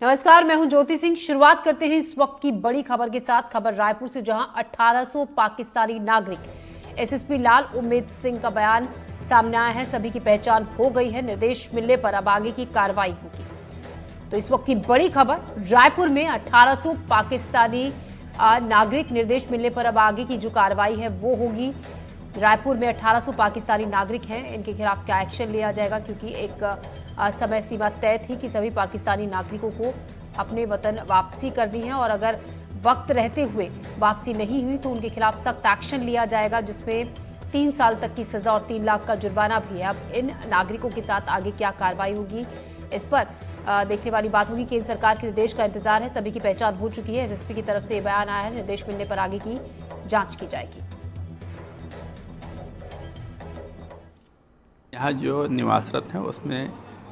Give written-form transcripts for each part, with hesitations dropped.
नमस्कार, मैं हूं ज्योति सिंह। शुरुआत करते हैं इस वक्त की बड़ी खबर के साथ। खबर रायपुर से, जहां 1800 पाकिस्तानी नागरिक। एसएसपी लाल उमेद सिंह का बयान सामने आया है। सभी की पहचान हो गई है। निर्देश मिलने पर अब आगे की कार्रवाई होगी। तो इस वक्त की बड़ी खबर, रायपुर में 1800 पाकिस्तानी नागरिक। निर्देश मिलने पर अब आगे की जो कार्रवाई है वो होगी। रायपुर में 1800 पाकिस्तानी नागरिक हैं। इनके खिलाफ क्या एक्शन लिया जाएगा, क्योंकि एक समय सीमा तय थी कि सभी पाकिस्तानी नागरिकों को अपने वतन वापसी करनी है, और अगर वक्त रहते हुए वापसी नहीं हुई तो उनके खिलाफ सख्त एक्शन लिया जाएगा, जिसमें 3 साल तक की सजा और 3 लाख का जुर्माना भी है। अब इन नागरिकों के साथ आगे क्या कार्रवाई होगी, इस पर देखने वाली बात होगी। केंद्र सरकार के निर्देश का इंतजार है। सभी की पहचान हो चुकी है। एसएसपी की तरफ से ये बयान आया है। निर्देश मिलने पर आगे की जांच की जाएगी। यहाँ जो निवासरत हैं उसमें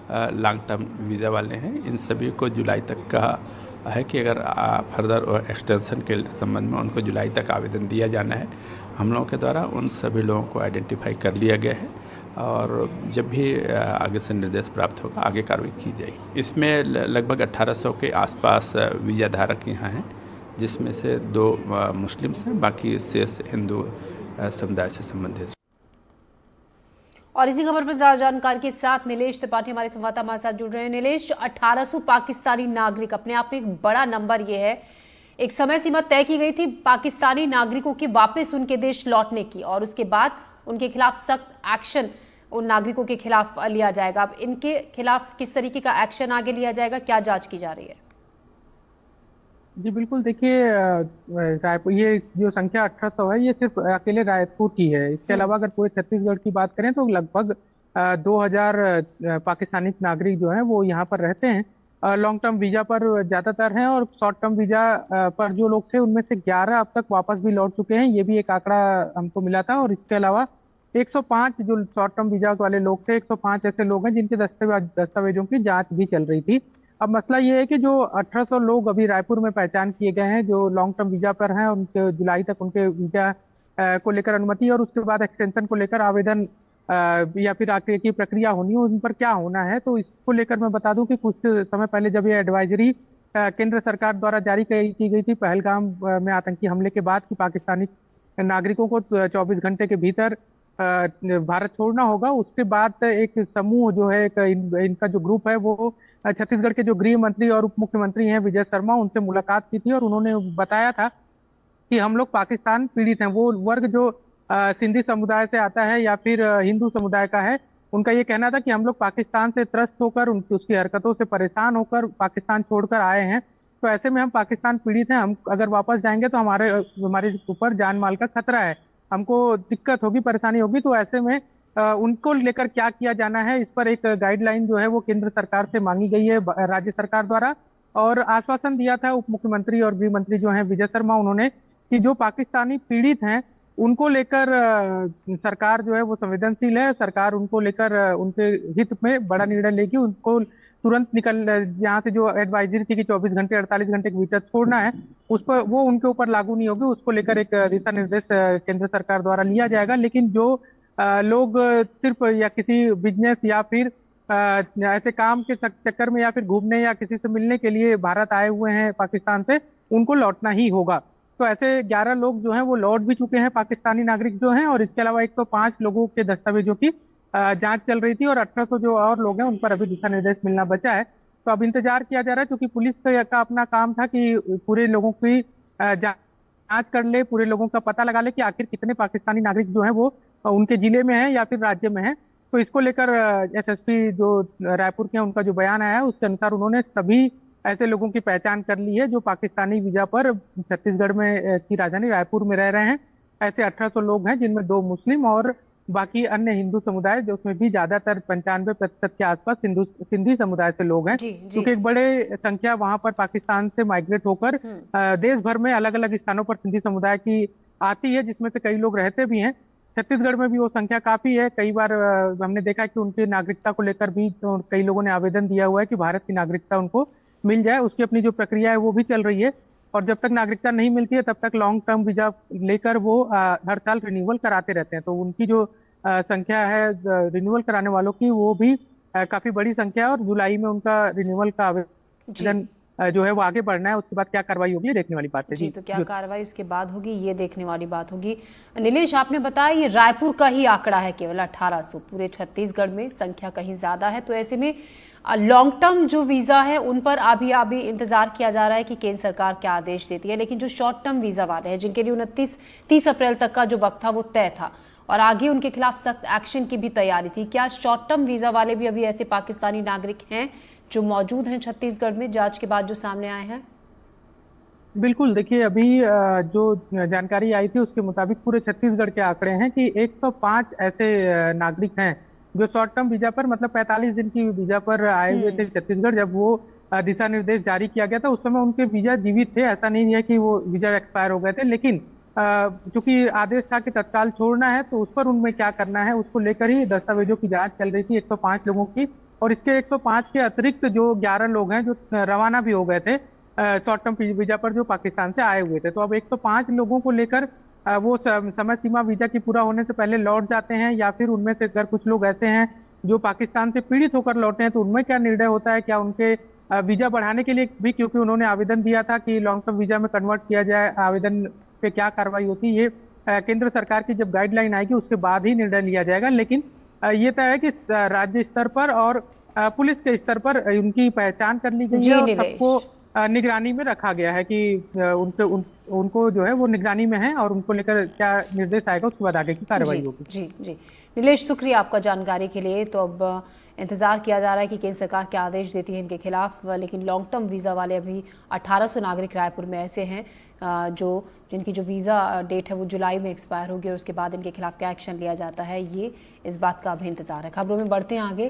लॉन्ग टर्म वीज़ा वाले हैं। इन सभी को जुलाई तक का है कि अगर फर्दर एक्सटेंशन के संबंध में उनको जुलाई तक आवेदन दिया जाना है। हम लोगों के द्वारा उन सभी लोगों को आइडेंटिफाई कर लिया गया है, और जब भी आगे से निर्देश प्राप्त होगा आगे कार्रवाई की जाएगी। इसमें लगभग 1800 के आसपास वीज़ा धारक यहाँ हैं, जिसमें से 2 मुस्लिम्स हैं, बाकी शेष हिंदू समुदाय से संबंधित। और इसी खबर पर ज्यादा जानकारी के साथ नीलेश त्रिपाठी हमारे संवाददाता हमारे साथ जुड़ रहे हैं। नीलेश, 1800 पाकिस्तानी नागरिक, अपने आप में एक बड़ा नंबर ये है। एक समय सीमा तय की गई थी पाकिस्तानी नागरिकों की वापस उनके देश लौटने की, और उसके बाद उनके खिलाफ सख्त एक्शन उन नागरिकों के खिलाफ लिया जाएगा। अब इनके खिलाफ किस तरीके का एक्शन आगे लिया जाएगा, क्या जांच की जा रही है? जी बिल्कुल, देखिए रायपुर, ये जो संख्या 1800 है, ये सिर्फ अकेले रायपुर की है। इसके अलावा अगर पूरे छत्तीसगढ़ की बात करें तो लगभग 2000 पाकिस्तानी नागरिक जो हैं वो यहाँ पर रहते हैं। लॉन्ग टर्म वीजा पर ज्यादातर हैं, और शॉर्ट टर्म वीजा पर जो लोग थे उनमें से 11 अब तक वापस भी लौट चुके हैं। ये भी एक आंकड़ा हमको मिला था। और इसके अलावा 105 जो शॉर्ट टर्म वीजा वाले लोग थे, 105 ऐसे लोग हैं जिनके दस्तावेजों की जांच भी चल रही थी। अब मसला ये है कि जो 1800 लोग अभी रायपुर में पहचान किए गए हैं, जो लॉन्ग टर्म वीजा पर हैं, उनके जुलाई तक उनके वीजा को लेकर अनुमति और उसके बाद एक्सटेंशन को लेकर आवेदन या फिर आगे की प्रक्रिया होनी है, उन पर क्या होना है। तो इसको लेकर मैं बता दूं कि कुछ समय पहले जब ये एडवाइजरी केंद्र सरकार द्वारा जारी की गई थी पहलगाम में आतंकी हमले के बाद, कि पाकिस्तानी नागरिकों को 24 घंटे के भीतर भारत छोड़ना होगा, उसके बाद एक समूह जो है, इनका जो ग्रुप है वो छत्तीसगढ़ के जो गृह मंत्री और उप मुख्यमंत्री हैं विजय शर्मा, उनसे मुलाकात की थी। और उन्होंने बताया था कि हम लोग पाकिस्तान पीड़ित हैं। वो वर्ग जो सिंधी समुदाय से आता है या फिर हिंदू समुदाय का है, उनका ये कहना था कि हम लोग पाकिस्तान से त्रस्त होकर, उनकी उसकी हरकतों से परेशान होकर पाकिस्तान छोड़कर आए हैं। तो ऐसे में हम पाकिस्तान पीड़ित हैं। हम अगर वापस जाएंगे तो हमारे ऊपर जान माल का खतरा है, हमको दिक्कत होगी, परेशानी होगी। तो ऐसे में उनको लेकर क्या किया जाना है, इस पर एक गाइडलाइन जो है वो केंद्र सरकार से मांगी गई है राज्य सरकार द्वारा। और आश्वासन दिया था उप मुख्यमंत्री और गृह मंत्री जो हैं विजय शर्मा, उन्होंने, कि जो पाकिस्तानी पीड़ित हैं उनको लेकर सरकार जो है वो संवेदनशील है। सरकार उनको लेकर उनके हित में बड़ा निर्णय लेगी। उनको तुरंत निकल, यहाँ से जो एडवाइजरी थी कि 24 घंटे 48 घंटे के भीतर छोड़ना है, उस पर वो उनके ऊपर लागू नहीं होगी। उसको लेकर एक दिशा निर्देश केंद्र सरकार द्वारा लिया जाएगा। लेकिन जो लोग सिर्फ या किसी बिजनेस या फिर ऐसे काम के चक्कर में या फिर घूमने या किसी से मिलने के लिए भारत आए हुए हैं पाकिस्तान से, उनको लौटना ही होगा। तो ऐसे 11 लोग जो हैं वो लौट भी चुके हैं, पाकिस्तानी नागरिक जो हैं। और इसके अलावा 105 लोगों के दस्तावेजों की जांच चल रही थी, और 1800 जो और लोग हैं उन पर अभी दिशा निर्देश मिलना बचा है। तो अब इंतजार किया जा रहा है, क्योंकि पुलिस का अपना काम था कि पूरे लोगों की जांच कर ले, पूरे लोगों का पता लगा ले कि आखिर कितने पाकिस्तानी नागरिक जो हैं वो उनके जिले में हैं या फिर राज्य में हैं। तो इसको लेकर एसएसपी जो रायपुर के हैं, उनका जो बयान आया है उसके अनुसार उन्होंने सभी ऐसे लोगों की पहचान कर ली है जो पाकिस्तानी वीजा पर छत्तीसगढ़ में की राजधानी रायपुर में रह रहे हैं। ऐसे 1800 लोग हैं, जिनमें 2 मुस्लिम और बाकी अन्य हिंदू समुदाय, जो उसमें भी ज्यादातर 95% के आसपास सिंधी समुदाय से लोग हैं। क्योंकि एक बड़े संख्या वहां पर पाकिस्तान से माइग्रेट होकर देश भर में अलग अलग स्थानों पर सिंधी समुदाय की आती है, जिसमें से कई लोग रहते भी हैं। छत्तीसगढ़ में भी वो संख्या काफी है। कई बार हमने देखा कि उनकी नागरिकता को लेकर भी तो कई लोगों ने आवेदन दिया हुआ है कि भारत की नागरिकता उनको मिल जाए। उसकी अपनी जो प्रक्रिया है वो भी चल रही है। और जब तक नागरिकता नहीं मिलती है तब तक लॉन्ग टर्म वीजा लेकर वो हर साल रिन्यूअल कराते रहते हैं। तो उनकी जो संख्या है रिन्यूअल कराने वालों की, वो भी काफी बड़ी संख्या है। और जुलाई में उनका रिन्यूअल का आवेदन जो है वो आगे बढ़ना है। उसके बाद क्या कार्रवाई होगी ये देखने वाली बात है। जी, तो क्या कार्रवाई उसके बाद होगी ये देखने वाली बात होगी। नीलेश, आपने बताया ये रायपुर का ही आंकड़ा है, केवल 1800, पूरे छत्तीसगढ़ में संख्या कहीं ज्यादा है। तो ऐसे में लॉन्ग टर्म जो वीजा है उन पर अभी इंतजार किया जा रहा है कि केंद्र सरकार क्या आदेश देती है, लेकिन जो शॉर्ट टर्म वीजा वाले हैं जिनके लिए 29-30 अप्रैल तक का जो वक्त था वो तय था और आगे उनके खिलाफ सख्त एक्शन की भी तैयारी थी, क्या शॉर्ट टर्म वीजा वाले भी अभी ऐसे पाकिस्तानी नागरिक हैं जो मौजूद हैं छत्तीसगढ़ में, जांच के बाद जो सामने आए हैं? बिल्कुल, देखिए अभी जो जानकारी आई थी उसके मुताबिक पूरे छत्तीसगढ़ के आंकड़े हैं कि 105 ऐसे नागरिक हैं जो शॉर्ट टर्म वीजा पर, मतलब 45 दिन की वीजा पर आए हुए थे छत्तीसगढ़। जब वो दिशा निर्देश जारी किया गया था उस समय उनके वीजा जीवित थे, ऐसा नहीं है कि वो वीजा एक्सपायर हो गए थे। लेकिन चूंकि आदेश था कि तत्काल छोड़ना है तो उस पर उनमें क्या करना है उसको लेकर ही दस्तावेजों की जांच चल रही थी 105 लोगों की। और इसके 105 के अतिरिक्त जो 11 लोग हैं जो रवाना भी हो गए थे शॉर्ट टर्म वीजा पर, जो पाकिस्तान से आए हुए थे। तो अब 105 लोगों को लेकर वो समय सीमा वीजा की पूरा होने से पहले लौट जाते हैं, या फिर उनमें से अगर कुछ लोग ऐसे हैं जो पाकिस्तान से पीड़ित होकर लौटे हैं तो उनमें क्या निर्णय होता है, क्या उनके वीजा बढ़ाने के लिए भी, क्योंकि उन्होंने आवेदन दिया था कि लॉन्ग टर्म वीजा में कन्वर्ट किया जाए, आवेदन पे क्या कार्रवाई होती है, ये केंद्र सरकार की जब गाइडलाइन आएगी उसके बाद ही निर्णय लिया जाएगा। लेकिन ये तय है कि राज्य स्तर पर और पुलिस के स्तर पर उनकी पहचान कर ली गई है और सबको निगरानी में रखा गया है कि उनको जो है वो निगरानी में है और उनको लेकर क्या निर्देश आएगा उसके बाद आगे की कार्रवाई होगी। जी जी, नीलेश, शुक्रिया आपका जानकारी के लिए। तो अब इंतजार किया जा रहा है कि केंद्र सरकार क्या आदेश देती है इनके खिलाफ, लेकिन लॉन्ग टर्म वीज़ा वाले अभी 1800 नागरिक रायपुर में ऐसे हैं जिनकी जो वीज़ा डेट है वो जुलाई में एक्सपायर होगी और उसके बाद इनके खिलाफ क्या एक्शन लिया जाता है ये इस बात का अभी इंतजार है। खबरों में बढ़ते हैं आगे।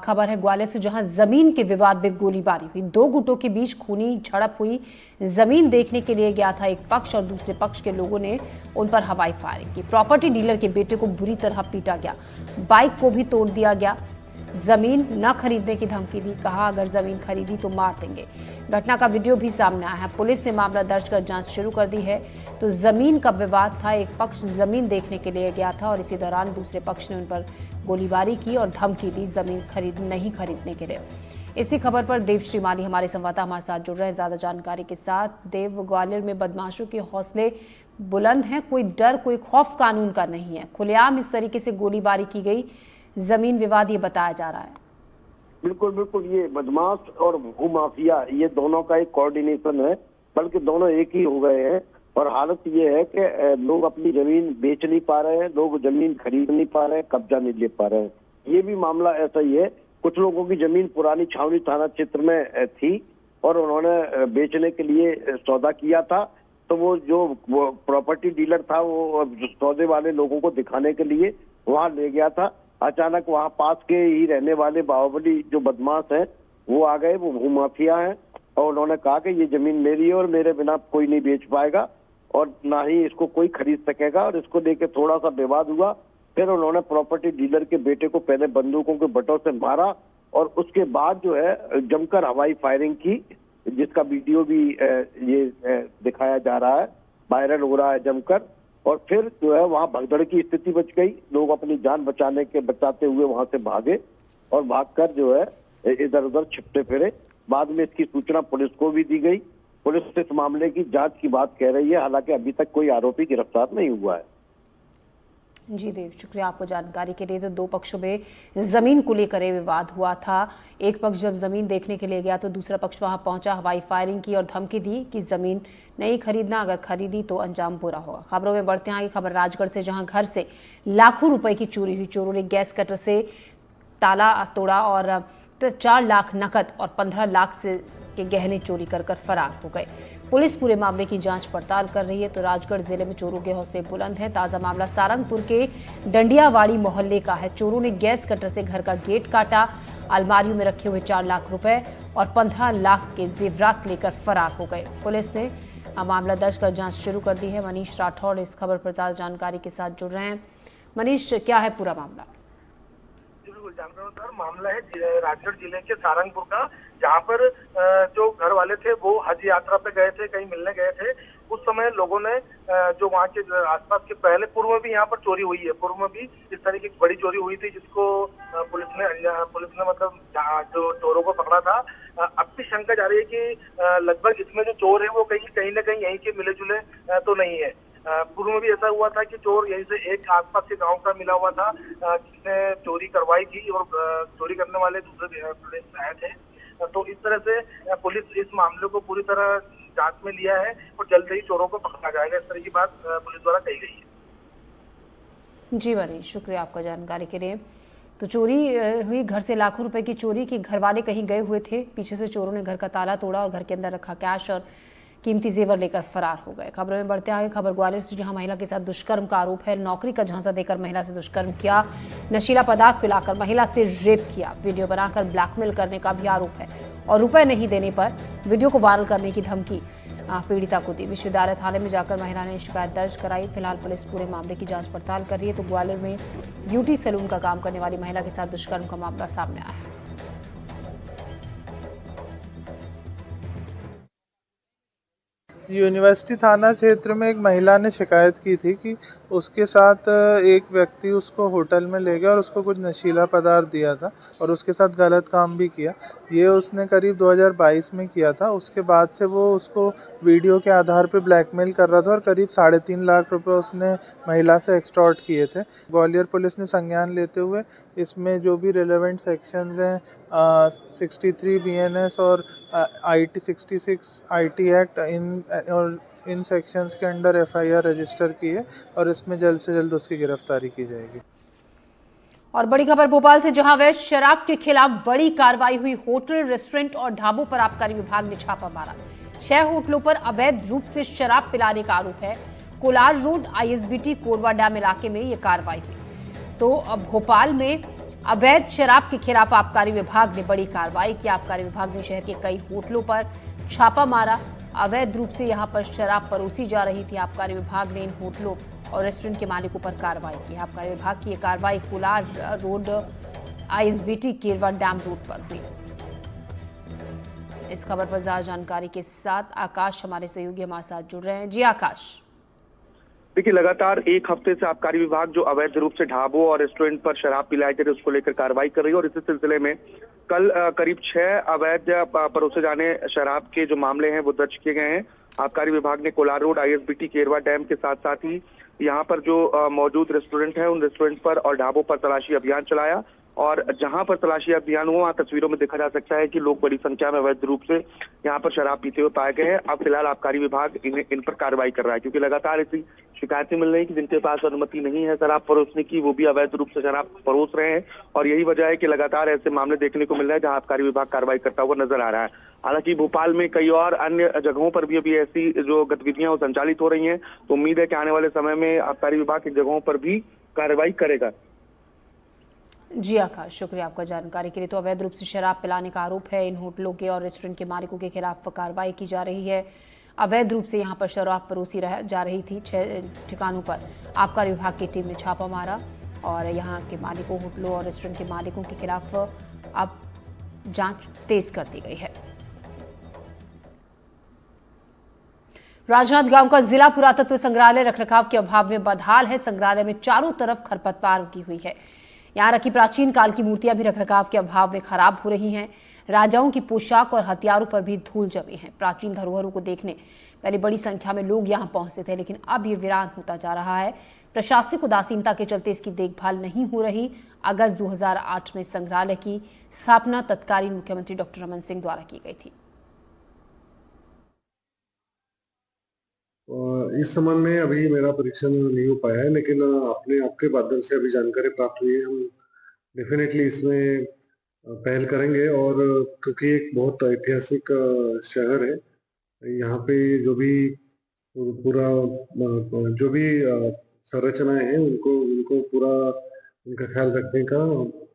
खबर है ग्वालियर से, जहां जमीन के विवाद में गोलीबारी हुई, दो गुटों के बीच खूनी झड़प हुई। जमीन देखने के लिए गया था एक पक्ष और दूसरे पक्ष के लोगों ने उन पर हवाई फायरिंग की। प्रॉपर्टी डीलर के बेटे को बुरी तरह पीटा गया, बाइक को भी तोड़ दिया गया, जमीन न खरीदने की धमकी दी, कहा अगर जमीन खरीदी तो मार देंगे। घटना का वीडियो भी सामने आया है, पुलिस ने मामला दर्ज कर जांच शुरू कर दी है। तो जमीन का विवाद था, एक पक्ष जमीन देखने के लिए गया था और इसी दौरान दूसरे पक्ष ने उन पर गोलीबारी की और धमकी दी जमीन नहीं खरीदने के लिए। इसी खबर पर देव श्रीमाली हमारे संवाददाता हमारे साथ जुड़ रहे हैं ज्यादा जानकारी के साथ। देव, ग्वालियर में बदमाशों के हौसले बुलंद हैं, कोई डर कोई खौफ कानून का नहीं है, खुलेआम इस तरीके से गोलीबारी की गई, जमीन विवाद ये बताया जा रहा है। बिल्कुल बिल्कुल, ये बदमाश और भूमाफिया ये दोनों का एक कोऑर्डिनेशन है, बल्कि दोनों एक ही हो गए हैं। और हालत ये है कि लोग अपनी जमीन बेच नहीं पा रहे हैं, लोग जमीन खरीद नहीं पा रहे हैं, कब्जा नहीं ले पा रहे हैं। ये भी मामला ऐसा ही है, कुछ लोगों की जमीन पुरानी छावनी थाना क्षेत्र में थी और उन्होंने बेचने के लिए सौदा किया था। तो वो जो प्रॉपर्टी डीलर था वो सौदे वाले लोगों को दिखाने के लिए वहां ले गया था। अचानक वहां पास के ही रहने वाले बाहुबली जो बदमाश हैं वो आ गए, वो भूमाफिया हैं, और उन्होंने कहा कि ये जमीन मेरी है और मेरे बिना कोई नहीं बेच पाएगा और ना ही इसको कोई खरीद सकेगा। और इसको लेके थोड़ा सा विवाद हुआ। फिर उन्होंने प्रॉपर्टी डीलर के बेटे को पहले बंदूकों के बटों से मारा और उसके बाद जो है जमकर हवाई फायरिंग की, जिसका वीडियो भी ये दिखाया जा रहा है, वायरल हो रहा है जमकर। और फिर जो है वहां भगदड़ की स्थिति बच गई, लोग अपनी जान बचाते हुए वहां से भागे और भागकर जो है इधर उधर छिपते फिरे। बाद में इसकी सूचना पुलिस को भी दी गई। पुलिस इस मामले की जांच की बात कह रही है, हालांकि अभी तक कोई आरोपी गिरफ्तार नहीं हुआ है। जी देव, शुक्रिया आपको जानकारी के लिए। तो दो पक्षों में जमीन को लेकर विवाद हुआ था। एक पक्ष जब जमीन देखने के लिए गया तो दूसरा पक्ष वहां पहुंचा, हवाई फायरिंग की और धमकी दी कि जमीन नहीं खरीदना, अगर खरीदी तो अंजाम बुरा होगा। खबरों में बढ़ते हैं आगे। खबर राजगढ़ से, जहां घर से लाखों रुपए की चोरी हुई। चोरों ने गैस कटर से ताला तोड़ा और 4 लाख नकद और 15 लाख से के गहने चोरी कर फरार हो गए। पुलिस पूरे मामले की जांच पड़ताल कर रही है। तो राजगढ़ जिले में चोरों के हौसले बुलंद हैं। ताजा मामला सारंगपुर के डंडियावाड़ी मोहल्ले का है। चोरों ने गैस कटर से घर का गेट काटा, अलमारियों में रखे हुए 4 लाख रुपए और 15 लाख के जेवरात लेकर फरार हो गए। पुलिस ने मामला दर्ज कर जांच शुरू कर दी है। मनीष राठौड़ इस खबर पर ज्यादा जानकारी के साथ जुड़ रहे हैं। मनीष, क्या है पूरा मामला? जानकारी सर, मामला है राजगढ़ जिले के सारंगपुर का, जहां पर जो घर वाले थे वो हज यात्रा पे गए थे, कहीं मिलने गए थे उस समय लोगों ने जो वहाँ के आसपास के पहले पूर्व में भी यहाँ पर चोरी हुई है, पूर्व में भी इस तरह की बड़ी चोरी हुई थी जिसको पुलिस ने मतलब जो चोरों को पकड़ा था। अब भी शंका जा रही है कि लगभग इसमें जो चोर है वो कहीं ना कहीं यहीं के मिले जुले तो नहीं है। पूर्व में भी ऐसा हुआ था कि चोर यहीं से एक आसपास के गांव का मिला हुआ था जिसने चोरी करवाई थी और चोरी करने वाले दूसरे पुलिस आए थे। तो इस तरह से पुलिस इस मामले को पूरी तरह जांच में लिया है और जल्द ही चोरों को पकड़ा जाएगा, इस तरह की बात पुलिस द्वारा कही गई है। जी वनीश, शुक्रिया आपका जानकारी के लिए। तो चोरी हुई, घर से लाखों रुपए की चोरी की। घर वाले कहीं गए हुए थे, पीछे से चोरों ने घर का ताला तोड़ा और घर के अंदर रखा कैश और कीमती जेवर लेकर फरार हो गए। खबरों में बढ़ते आगे खबर ग्वालियर से, जहां महिला के साथ दुष्कर्म का आरोप है। नौकरी का झांसा देकर महिला से दुष्कर्म किया, नशीला पदार्थ पिलाकर महिला से रेप किया, वीडियो बनाकर ब्लैकमेल करने का भी आरोप है और रुपए नहीं देने पर वीडियो को वायरल करने की धमकी पीड़िता को दी। विश्वविद्यालय थाने में जाकर महिला ने शिकायत दर्ज कराई। फिलहाल पुलिस पूरे मामले की जांच पड़ताल कर रही है। तो ग्वालियर में ब्यूटी सैलून का काम करने वाली महिला के साथ दुष्कर्म का मामला सामने आया है। यूनिवर्सिटी थाना क्षेत्र में एक महिला ने शिकायत की थी कि उसके साथ एक व्यक्ति उसको होटल में ले गया और उसको कुछ नशीला पदार्थ दिया था और उसके साथ गलत काम भी किया। ये उसने करीब 2022 में किया था। उसके बाद से वो उसको वीडियो के आधार पर ब्लैकमेल कर रहा था और करीब 3.5 लाख रुपए उसने महिला से एक्सटॉर्ट किए थे। ग्वालियर पुलिस ने संज्ञान लेते हुए इसमें जो भी रिलेवेंट सेक्शंस हैं 63 BNS और IT 66 IT act in sections के अंडर FIR रजिस्टर की है और इसमें जल्द से जल्द उसकी गिरफ्तारी की जाएगी। और बड़ी खबर भोपाल से, जहां अवैध शराब के खिलाफ बड़ी कार्रवाई हुई। होटल, रेस्टोरेंट और ढाबों पर आबकारी विभाग ने छापा मारा। 6 होटलों पर अवैध रूप से शराब पिलाने का आरोप है। Kolar road ISBT Korba dam इलाके में यह कार्रवाई हुई। तो अब भोपाल में अवैध शराब के खिलाफ आबकारी विभाग ने बड़ी कार्रवाई की। आबकारी विभाग ने शहर के कई होटलों पर छापा मारा। अवैध रूप से यहां पर शराब परोसी जा रही थी। आबकारी विभाग ने इन होटलों और रेस्टोरेंट के मालिकों पर कार्रवाई की। आबकारी विभाग की यह कार्रवाई कोलार रोड ISBT केरवा डैम रोड पर हुई। इस खबर पर ज्यादा जानकारी के साथ आकाश हमारे सहयोगी हमारे साथ जुड़ रहे हैं। जी आकाश। देखिए, लगातार एक हफ्ते से आबकारी विभाग जो अवैध रूप से ढाबों और रेस्टोरेंट पर शराब पिलाए जा रहे उसको लेकर कार्रवाई कर रही है और इसी सिलसिले में कल करीब 6 अवैध परोसे जाने शराब के जो मामले हैं वो दर्ज किए गए हैं। आबकारी विभाग ने कोलार रोड ISBT केरवा डैम के साथ साथ ही यहाँ पर जो मौजूद रेस्टोरेंट है उन रेस्टोरेंट पर और ढाबों पर तलाशी अभियान चलाया और जहां पर तलाशी अभियान हुआ वहां तस्वीरों में देखा जा सकता है कि लोग बड़ी संख्या में अवैध रूप से यहाँ पर शराब पीते हुए पाए गए हैं। अब फिलहाल आबकारी विभाग इन पर कार्रवाई कर रहा है क्योंकि लगातार ऐसी शिकायतें मिल रही है कि जिनके पास अनुमति नहीं है शराब परोसने की वो भी अवैध रूप से शराब परोस रहे हैं और यही वजह है कि लगातार ऐसे मामले देखने को मिल रहे हैं जहां आबकारी विभाग कार्रवाई करता हुआ नजर आ रहा है। हालांकि भोपाल में कई और अन्य जगहों पर भी अभी ऐसी जो गतिविधियां वो संचालित हो रही हैं, तो उम्मीद है कि आने वाले समय में आबकारी विभाग इन जगहों पर भी कार्रवाई करेगा। जी आकाश, शुक्रिया आपका जानकारी के लिए। तो अवैध रूप से शराब पिलाने का आरोप है। इन होटलों के और रेस्टोरेंट के मालिकों के खिलाफ कार्रवाई की जा रही है। अवैध रूप से यहां पर शराब परोसी जा रही थी। 6 ठिकानों पर आबकारी विभाग की टीम ने छापा मारा और यहां के मालिकों, होटलों और रेस्टोरेंट के मालिकों के खिलाफ अब जांच तेज कर दी गई है। राजनांदगांव का जिला पुरातत्व संग्रहालय रखरखाव के अभाव में बदहाल है। संग्रहालय में चारों तरफ खरपतवार उगी हुई है। यहाँ रखी प्राचीन काल की मूर्तियां भी रखरखाव के अभाव में खराब हो रही हैं। राजाओं की पोशाक और हथियारों पर भी धूल जमी है। प्राचीन धरोहरों को देखने पहले बड़ी संख्या में लोग यहां पहुंचते थे, लेकिन अब ये वीरान होता जा रहा है। प्रशासनिक उदासीनता के चलते इसकी देखभाल नहीं हो रही। अगस्त 2008 में संग्रहालय की स्थापना तत्कालीन मुख्यमंत्री डॉक्टर रमन सिंह द्वारा की गई थी। इस संबंध में अभी मेरा परीक्षण नहीं हो पाया है, लेकिन आपके माध्यम से अभी जानकारी प्राप्त हुई है। हम डेफिनेटली इसमें पहल करेंगे और क्योंकि एक बहुत ऐतिहासिक शहर है, यहाँ पे जो भी पूरा जो भी संरचनाएं हैं उनको पूरा उनका ख्याल रखने का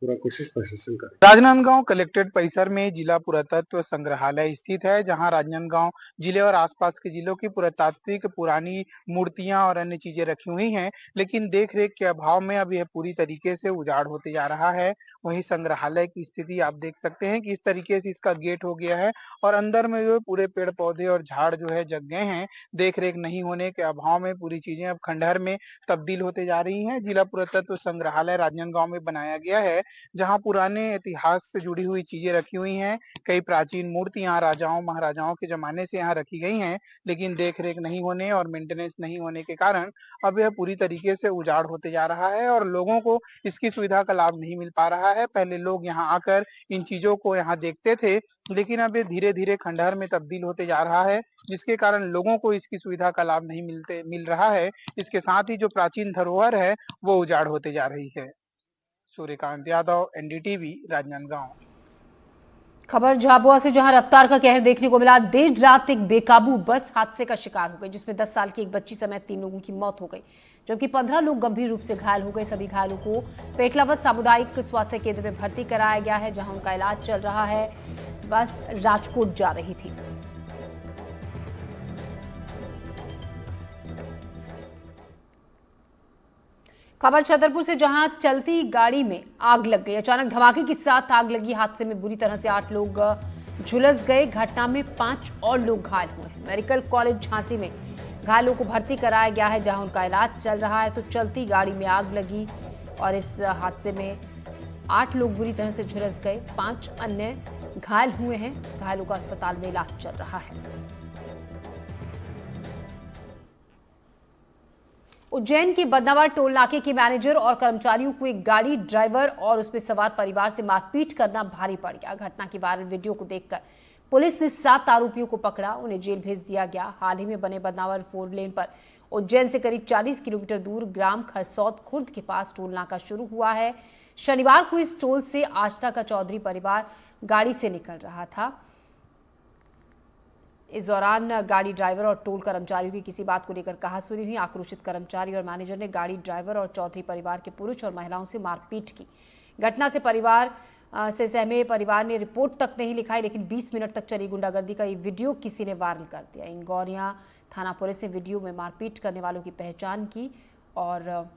पूरा कोशिश प्रशासन करे। राजनांदगांव कलेक्ट्रेट परिसर में जिला पुरातत्व संग्रहालय स्थित है, जहां राजनांदगांव जिले और आसपास के जिलों की पुरातात्विक पुरानी मूर्तियां और अन्य चीजें रखी हुई हैं, लेकिन देख रेख के अभाव में अब यह पूरी तरीके से उजाड़ होते जा रहा है। वहीं संग्रहालय की स्थिति आप देख सकते हैं कि इस तरीके से इसका गेट हो गया है और अंदर में जो पूरे पेड़ पौधे और झाड़ जो है जग गए हैं। देख रेख नहीं होने के अभाव में पूरी चीजें अब खंडहर में तब्दील होते जा रही हैं। जिला पुरातत्व संग्रहालय राजनांदगांव में बनाया गया है, जहां पुराने इतिहास से जुड़ी हुई चीजें रखी हुई हैं। कई प्राचीन मूर्तियां राजाओं महाराजाओं के जमाने से यहाँ रखी गई हैं, लेकिन देख रेख नहीं होने और मेंटेनेंस नहीं होने के कारण अब यह पूरी तरीके से उजाड़ होते जा रहा है और लोगों को इसकी सुविधा का लाभ नहीं मिल पा रहा है। पहले लोग यहाँ आकर इन चीजों को यहाँ देखते थे, लेकिन अब ये धीरे धीरे खंडहर में तब्दील होते जा रहा है, जिसके कारण लोगों को इसकी सुविधा का लाभ नहीं मिल रहा है। इसके साथ ही जो प्राचीन धरोहर है वो उजाड़ होते जा रही है। सूर्यकांत यादव, एनडीटीवी, राजनांदगांव। खबर झाबुआ से, जहां रफ्तार का कहर देखने को मिला। देर रात एक बेकाबू बस हादसे का शिकार हो गई, जिसमें 10 साल की एक बच्ची समेत 3 लोगों की मौत हो गई, जबकि 15 लोग गंभीर रूप से घायल हो गए। सभी घायलों को पेटलावत सामुदायिक स्वास्थ्य केंद्र में भर्ती कराया गया है, जहां उनका इलाज चल रहा है। बस राजकोट जा रही थी। खबर छतरपुर से, जहां चलती गाड़ी में आग लग गई। अचानक धमाके के साथ आग लगी। हादसे में बुरी तरह से 8 लोग झुलस गए। घटना में 5 और लोग घायल हुए। मेडिकल कॉलेज झांसी में घायलों को भर्ती कराया गया है, जहां उनका इलाज चल रहा है। तो चलती गाड़ी में आग लगी और इस हादसे में 8 लोग बुरी तरह से झुलस गए। 5 अन्य घायल हुए हैं। घायलों का अस्पताल में इलाज चल रहा है। उज्जैन के बदनावर टोल नाके के मैनेजर और कर्मचारियों को एक गाड़ी ड्राइवर और उसमें सवार परिवार से मारपीट करना भारी पड़ गया। घटना की वायरल वीडियो को देखकर पुलिस ने 7 आरोपियों को पकड़ा, उन्हें जेल भेज दिया गया। हाल ही में बने बदनावर 4 लेन पर उज्जैन से करीब 40 किलोमीटर दूर ग्राम खरसौद खुर्द के पास टोल नाका शुरू हुआ है। शनिवार को इस टोल से आष्टा का चौधरी परिवार गाड़ी से निकल रहा था। इस दौरान गाड़ी ड्राइवर और टोल कर्मचारियों की किसी बात को लेकर कहासुनी हुई। आक्रोशित कर्मचारी और मैनेजर ने गाड़ी ड्राइवर और चौधरी परिवार के पुरुष और महिलाओं से मारपीट की। घटना से परिवार से सहमे परिवार ने रिपोर्ट तक नहीं लिखाई, लेकिन 20 मिनट तक चली गुंडागर्दी का ये वीडियो किसी ने वायरल कर दिया। इंगौरिया थाना पुलिस ने वीडियो में मारपीट करने वालों की पहचान की और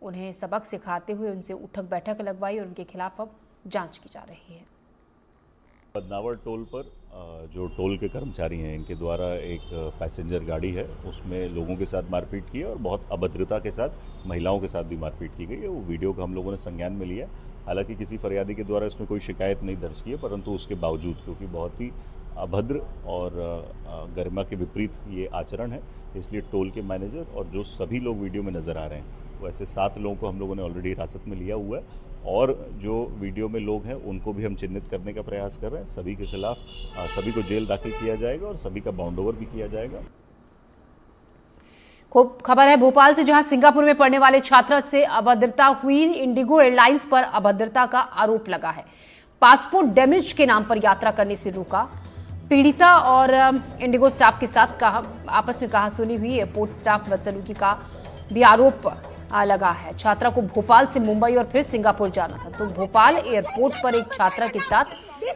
उन्हें सबक सिखाते हुए उनसे उठक बैठक लगवाई और उनके खिलाफ अब जांच की जा रही है। बदनावर टोल पर जो टोल के कर्मचारी हैं, इनके द्वारा एक पैसेंजर गाड़ी है, उसमें लोगों के साथ मारपीट की है और बहुत अभद्रता के साथ महिलाओं के साथ भी मारपीट की गई है। वो वीडियो को हम लोगों ने संज्ञान में लिया। हालांकि किसी फरियादी के द्वारा इसमें कोई शिकायत नहीं दर्ज की है, परंतु उसके बावजूद, क्योंकि बहुत ही अभद्र और गरिमा के विपरीत ये आचरण है, इसलिए टोल के मैनेजर और जो सभी लोग वीडियो में नज़र आ रहे हैं, वैसे 7 लोगों को हम लोगों ने ऑलरेडी हिरासत में लिया हुआ है और जो वीडियो में लोग हैं उनको भी हम चिन्हित करने का प्रयास कर रहे हैं। सभी के खिलाफ सभी को जेल दाखिल किया जाएगा और सभी का बाउंड ओवर भी किया जाएगा। खूब खबर है भोपाल से, जहां सिंगापुर में पढ़ने वाले छात्रा से अभद्रता हुई। इंडिगो एयरलाइंस पर अभद्रता का आरोप लगा है। पासपोर्ट डैमेज के नाम पर यात्रा करने से रोका। पीड़िता और इंडिगो स्टाफ के साथ आपस में कहासुनी हुई। एयरपोर्ट स्टाफ बदसलूकी का भी आरोप लगा है। छात्रा को भोपाल से मुंबई और फिर सिंगापुर जाना था, तो भोपाल एयरपोर्ट पर एक छात्रा के साथ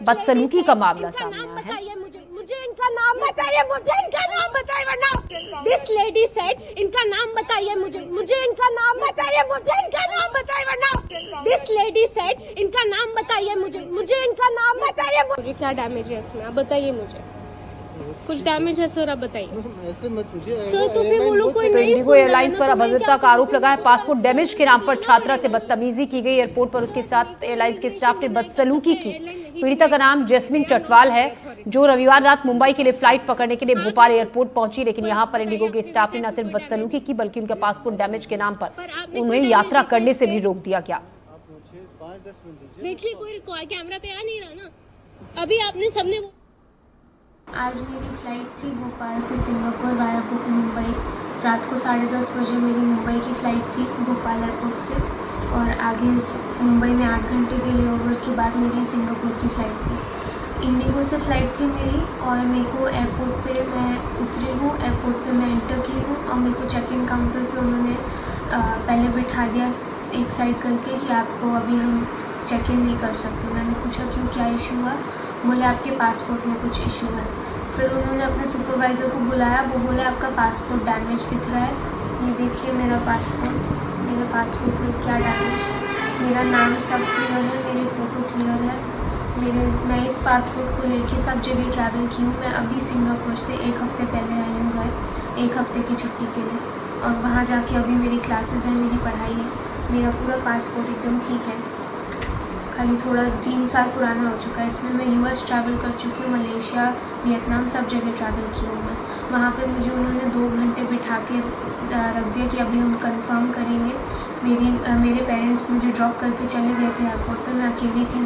बदसलूकी का मामला सामने आया है। मुझे इनका नाम बताइए, मुझे इनका नाम बताइए, वरना दिस लेडी सेड इनका नाम बताइए, मुझे इनका नाम बताइए, मुझे इनका नाम बताइए, वरना दिस लेडी सेड इनका नाम बताइए, मुझे इनका नाम बताइए। मुझे क्या डैमेज है इसमें, आप बताइए। मुझे कुछ डैमेज है सर, आप बताइए। ऐसे मत पूछिए सर, तो फिर वो लोग कोई नहीं। इंडिगो एयरलाइंस पर अभद्रता का आरोप लगा है। पासपोर्ट डैमेज के नाम पर छात्रा से बदतमीजी की गई। एयरपोर्ट पर उसके साथ एयरलाइंस के स्टाफ ने बदसलूकी की। पीड़िता का नाम जैस्मिन चटवाल है, जो रविवार रात मुंबई के लिए फ्लाइट पकड़ने के लिए भोपाल एयरपोर्ट पहुंची, लेकिन यहां पर इंडिगो के स्टाफ ने न सिर्फ बदसलूकी की, बल्कि उनके पासपोर्ट डैमेज के नाम पर उन्हें यात्रा करने से भी रोक दिया गया। देखिए कोई कैमरा पे आ नहीं रहा ना, अभी आपने सबने। आज मेरी फ़्लाइट थी भोपाल से सिंगापुर वाया मुंबई। रात को 10:30 बजे मेरी मुंबई की फ़्लाइट थी भोपाल एयरपोर्ट से, और आगे मुंबई में 8 घंटे के लेओवर के बाद मेरी सिंगापुर की फ़्लाइट थी। इंडिगो से फ़्लाइट थी मेरी, और मेरे को एयरपोर्ट पे मैं उतरी हूँ, एयरपोर्ट पे मैं एंटर की हूँ, और मेरे को चेक इन काउंटर पे उन्होंने पहले बिठा दिया एक साइड करके कि आपको अभी हम चेक इन नहीं कर सकते। मैंने पूछा क्यों, क्या इशू हुआ? बोले आपके पासपोर्ट में कुछ इशू है। फिर उन्होंने अपने सुपरवाइज़र को बुलाया, वो बोले आपका पासपोर्ट डैमेज दिख रहा है, ये देखिए मेरा पासपोर्ट, मेरे पासपोर्ट में क्या डैमेज है, मेरा नाम सब क्लियर है, मेरी फ़ोटो क्लियर है, मैं इस पासपोर्ट को लेके सब जगह ट्रैवल की हूँ। मैं अभी सिंगापुर से 1 हफ़्ते पहले आई हूँ घर, 1 हफ़्ते की छुट्टी के लिए, और वहाँ जाके अभी मेरी क्लासेस हैं, मेरी पढ़ाई है, मेरा पूरा पासपोर्ट एकदम ठीक है। खाली थोड़ा 3 साल पुराना हो चुका है। इसमें मैं US ट्रैवल कर चुकी हूँ, मलेशिया, वियतनाम, सब जगह ट्रैवल की हूँ मैं। वहाँ पे मुझे उन्होंने 2 घंटे बिठा के रख दिया कि अभी हम कंफर्म करेंगे। मेरे पेरेंट्स मुझे ड्रॉप करके चले गए थे एयरपोर्ट पे, मैं अकेली थी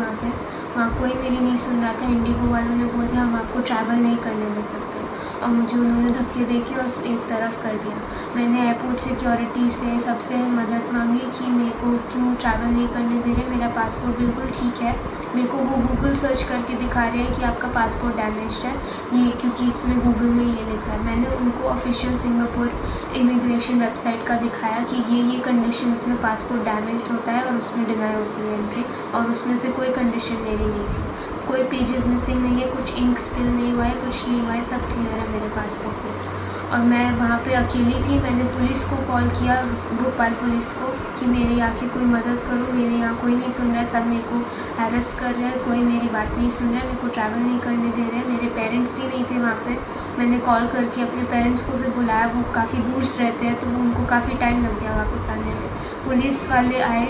वहाँ कोई मेरी नहीं सुन रहा था। इंडिगो वालों ने बोल दिया हम आपको ट्रैवल नहीं करने दे सकते, और मुझे उन्होंने धक्के दे के और एक तरफ कर दिया। मैंने एयरपोर्ट सिक्योरिटी से सबसे मदद मांगी कि मेरे को क्यों ट्रैवल नहीं करने दे रहे, मेरा पासपोर्ट बिल्कुल ठीक है। मेरे को वो गूगल सर्च करके दिखा रहे हैं कि आपका पासपोर्ट डैमेज्ड है, ये क्योंकि इसमें गूगल में ये लिखा है। मैंने उनको ऑफिशियल सिंगापुर इमिग्रेशन वेबसाइट का दिखाया कि ये कंडीशंस में पासपोर्ट डैमेज्ड होता है और उसमें डिनाई होती है एंट्री, और उसमें से कोई कंडीशन मेरी नहीं थी। कोई पेजेस मिसिंग नहीं है, कुछ इंक स्पिल नहीं हुआ है, कुछ नहीं हुआ है, सब क्लियर है मेरे पासपोर्ट में। और मैं वहाँ पे अकेली थी। मैंने पुलिस को कॉल किया, भोपाल पुलिस को, कि मेरे यहाँ की कोई मदद करो, मेरे यहाँ कोई नहीं सुन रहा है, सब मेरे को अरेस्ट कर रहे हैं, कोई मेरी बात नहीं सुन रहा है, मेरे को ट्रैवल नहीं करने दे रहे हैं। मेरे पेरेंट्स भी नहीं थे वहाँ पे। मैंने कॉल करके अपने पेरेंट्स को भी बुलाया, वो काफ़ी दूर से रहते हैं, तो वो उनको काफ़ी टाइम लग गया वापस आने में। पुलिस वाले आए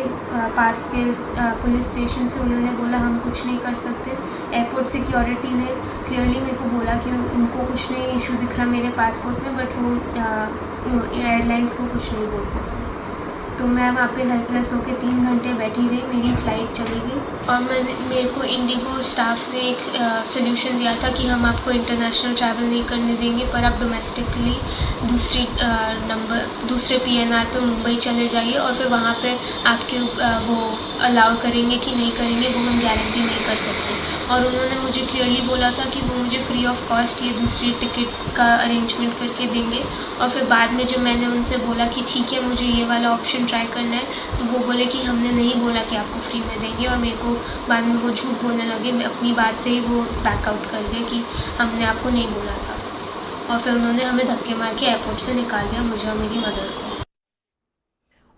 पास के पुलिस स्टेशन से, उन्होंने बोला हम कुछ नहीं कर सकते। एयरपोर्ट सिक्योरिटी ने क्लियरली मेरे को बोला कि उनको कुछ नहीं इशू दिख रहा मेरे पासपोर्ट में, बट वो एयरलाइंस को कुछ नहीं बोल सकते। तो मैं वहाँ पे हेल्पलेस होकर 3 घंटे बैठी रही, मेरी फ़्लाइट चली गई। और मेरे को इंडिगो स्टाफ ने एक सोल्यूशन दिया था कि हम आपको इंटरनेशनल ट्रैवल नहीं करने देंगे, पर आप डोमेस्टिकली दूसरे PNR पे मुंबई चले जाइए, और फिर वहाँ पे आपके वो अलाउ करेंगे कि नहीं करेंगे वो हम गारंटी नहीं कर सकते। और उन्होंने मुझे क्लियरली बोला था कि वो मुझे फ्री ऑफ कॉस्ट ये दूसरी टिकट का अरेंजमेंट करके देंगे। और फिर बाद में जब मैंने उनसे बोला कि ठीक है मुझे ये वाला ऑप्शन ट्राई करना है, तो वो बोले कि हमने नहीं बोला कि आपको फ्री में देंगे, और मेरे को बाद में वो झूठ बोलने लगे। अपनी बात से ही वो बैकआउट कर गए कि हमने आपको नहीं बोला था, और फिर उन्होंने हमें धक्के मार के एयरपोर्ट से निकाल दिया, मुझे और मेरी मदर को।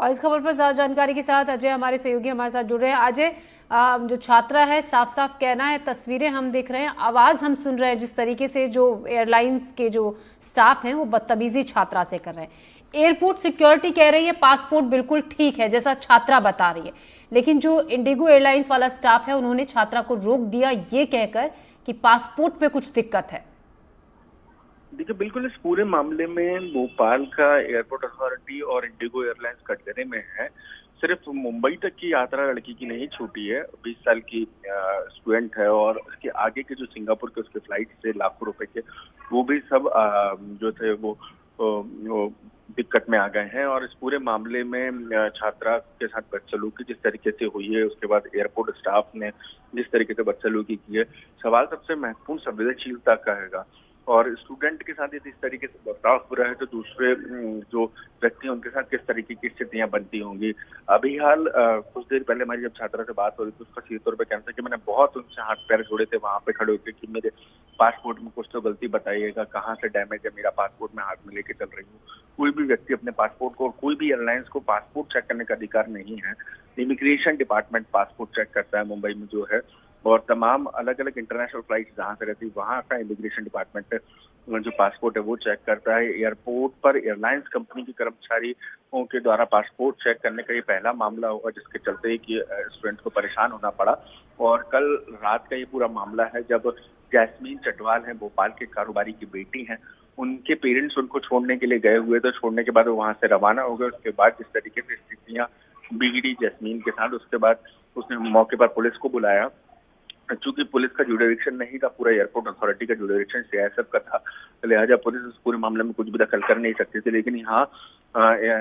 और इस खबर पर ज्यादा जानकारी के साथ अजय हमारे सहयोगी हमारे साथ जुड़ रहे हैं। अजय, जो छात्रा है साफ साफ कहना है, तस्वीरें हम देख रहे हैं, आवाज हम सुन रहे हैं, जिस तरीके से जो एयरलाइंस के जो स्टाफ हैं वो बदतमीजी छात्रा से कर रहे हैं। एयरपोर्ट सिक्योरिटी कह रही है पासपोर्ट बिल्कुल ठीक है जैसा छात्रा बता रही है, लेकिन जो इंडिगो एयरलाइंस वाला स्टाफ है उन्होंने छात्रा को रोक दिया ये कहकर कि पासपोर्ट पे कुछ दिक्कत है। देखिए, बिल्कुल इस पूरे मामले में भोपाल का एयरपोर्ट अथॉरिटी और इंडिगो एयरलाइंस कटघरे में है। सिर्फ मुंबई तक की यात्रा लड़की की नहीं छूटी है, 20 साल की स्टूडेंट है, और उसके आगे के जो सिंगापुर के उसके फ्लाइट थे लाखों रुपए के, वो भी सब जो थे वो दिक्कत में आ गए हैं। और इस पूरे मामले में छात्रा के साथ बदसलूकी जिस तरीके से हुई है, उसके बाद एयरपोर्ट स्टाफ ने जिस तरीके से बदसलूकी की है, सवाल सबसे महत्वपूर्ण संवेदनशीलता का है। और स्टूडेंट के साथ यदि इस तरीके से बर्ताव हो रहा है तो दूसरे जो व्यक्ति हैं उनके साथ किस तरीके की स्थितियां बनती होंगी। अभी हाल कुछ देर पहले हमारी जब छात्रा से बात हो रही थी, उसका सीधे तौर पर कहना था कि मैंने बहुत उनसे हाथ पैर जोड़े थे वहां पे खड़े होकर कि मेरे पासपोर्ट में कुछ तो गलती बताइएगा, कहाँ से डैमेज है, मेरा पासपोर्ट मैं हाथ में लेके चल रही हूँ। कोई भी व्यक्ति अपने पासपोर्ट को, कोई भी एयरलाइंस को पासपोर्ट चेक करने का अधिकार नहीं है। इमिग्रेशन डिपार्टमेंट पासपोर्ट चेक करता है मुंबई में जो है, और तमाम अलग अलग इंटरनेशनल फ्लाइट जहाँ से रहती है वहाँ का इमिग्रेशन डिपार्टमेंट जो पासपोर्ट है वो चेक करता है। एयरपोर्ट पर एयरलाइंस कंपनी के कर्मचारियों के द्वारा पासपोर्ट चेक करने का ये पहला मामला होगा जिसके चलते कि स्टूडेंट को परेशान होना पड़ा। और कल रात का ये पूरा मामला है जब जैस्मीन चटवाल है, भोपाल के कारोबारी की बेटी हैं, उनके पेरेंट्स उनको छोड़ने के लिए गए हुए थे। छोड़ने के बाद वो वहाँ से रवाना हो गए। उसके बाद जिस तरीके से स्थितियाँ बिगड़ी जैस्मीन के साथ, उसके बाद उसने मौके पर पुलिस को बुलाया। चूंकि पुलिस का जुडिक्शन नहीं था, पूरा एयरपोर्ट अथॉरिटी का जुडिक्शन CISF का था, लिहाजा पुलिस इस पूरे मामले में कुछ भी दखल कर नहीं सकती थी। लेकिन यहाँ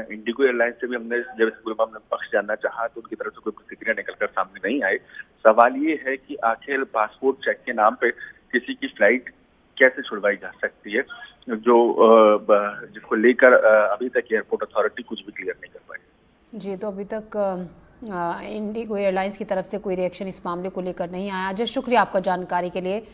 इंडिगो एयरलाइंस से भी हमने जब इस पूरे मामले में पक्ष जानना चाहा तो उनकी तरफ से कोई प्रतिक्रिया निकलकर सामने नहीं आई। सवाल ये है कि आखिर पासपोर्ट चेक के नाम पे किसी की फ्लाइट कैसे छुड़वाई जा सकती है, जो जिसको लेकर अभी तक एयरपोर्ट अथॉरिटी कुछ भी क्लियर नहीं कर पाई। जी, तो अभी तक इंडिगो एयरलाइंस की तरफ से कोई रिएक्शन इस मामले को लेकर नहीं आया। अजय, शुक्रिया आपका जानकारी के लिए।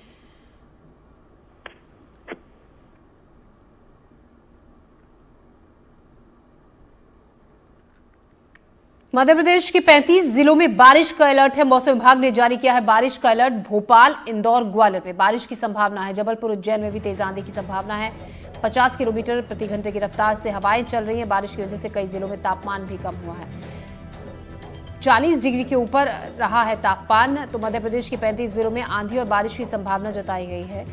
मध्य प्रदेश के 35 जिलों में बारिश का अलर्ट है। मौसम विभाग ने जारी किया है बारिश का अलर्ट। भोपाल, इंदौर, ग्वालियर में बारिश की संभावना है। जबलपुर, उज्जैन में भी तेज आंधी की संभावना है। 50 किलोमीटर प्रति घंटे की रफ्तार से हवाएं चल रही हैं। बारिश की वजह से कई जिलों में तापमान भी कम हुआ है। 40 डिग्री के ऊपर रहा है तापमान। तो मध्य प्रदेश के 35 जिलों में आंधी और बारिश की संभावना जताई गई है,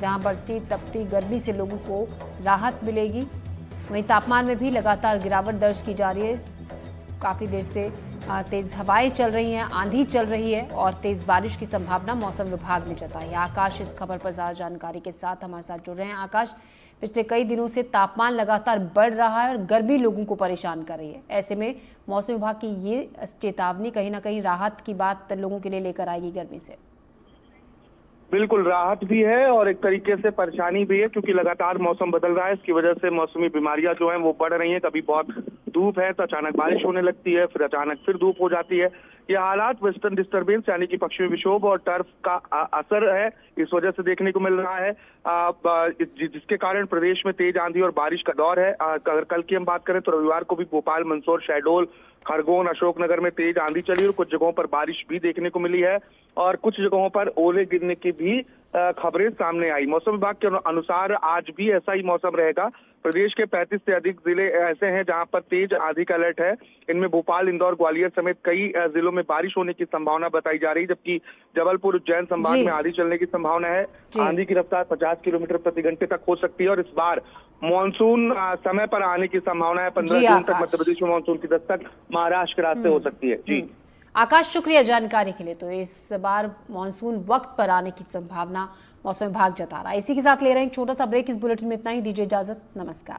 जहां बढ़ती तपती गर्मी से लोगों को राहत मिलेगी। वहीं तापमान में भी लगातार गिरावट दर्ज की जा रही है। काफ़ी देर से तेज़ हवाएं चल रही हैं, आंधी चल रही है और तेज़ बारिश की संभावना मौसम विभाग ने जताई है। आकाश इस खबर पर ज़्यादा जानकारी के साथ हमारे साथ जुड़ रहे हैं। आकाश, पिछले कई दिनों से तापमान लगातार बढ़ रहा है और गर्मी लोगों को परेशान कर रही है। ऐसे में मौसम विभाग की ये चेतावनी कहीं ना कहीं राहत की बात लोगों के लिए लेकर आएगी गर्मी से। बिल्कुल, राहत भी है और एक तरीके से परेशानी भी है, क्योंकि लगातार मौसम बदल रहा है। इसकी वजह से मौसमी बीमारियां जो हैं वो बढ़ रही हैं। कभी बहुत धूप है तो अचानक बारिश होने लगती है, फिर अचानक फिर धूप हो जाती है। ये हालात वेस्टर्न डिस्टर्बेंस यानी कि पश्चिमी विक्षोभ और टर्फ का असर है, इस वजह से देखने को मिल रहा है, जिसके कारण प्रदेश में तेज आंधी और बारिश का दौर है। अगर कल की हम बात करें तो रविवार को भी भोपाल, मंदसौर, शहडोल, खरगोन, अशोकनगर में तेज आंधी चली और कुछ जगहों पर बारिश भी देखने को मिली है और कुछ जगहों पर ओले गिरने की भी खबरें सामने आई। मौसम विभाग के अनुसार आज भी ऐसा ही मौसम रहेगा। प्रदेश के 35 से अधिक जिले ऐसे हैं जहां पर तेज आंधी का अलर्ट है। इनमें भोपाल, इंदौर, ग्वालियर समेत कई जिलों में बारिश होने की संभावना बताई जा रही है, जबकि जबलपुर, उज्जैन संभाग में आंधी चलने की संभावना है। आंधी की रफ्तार 50 किलोमीटर प्रति घंटे तक हो सकती है और इस बार मानसून समय पर आने की संभावना है। 15 जून तक मध्य प्रदेश में मानसून की दस्तक महाराष्ट्र के रास्ते हो सकती है। जी आकाश, शुक्रिया जानकारी के लिए। तो इस बार मानसून वक्त पर आने की संभावना मौसम विभाग जता रहा है। इसी के साथ ले रहे हैं एक छोटा सा ब्रेक। इस बुलेटिन में इतना ही। दीजिए इजाजत, नमस्कार।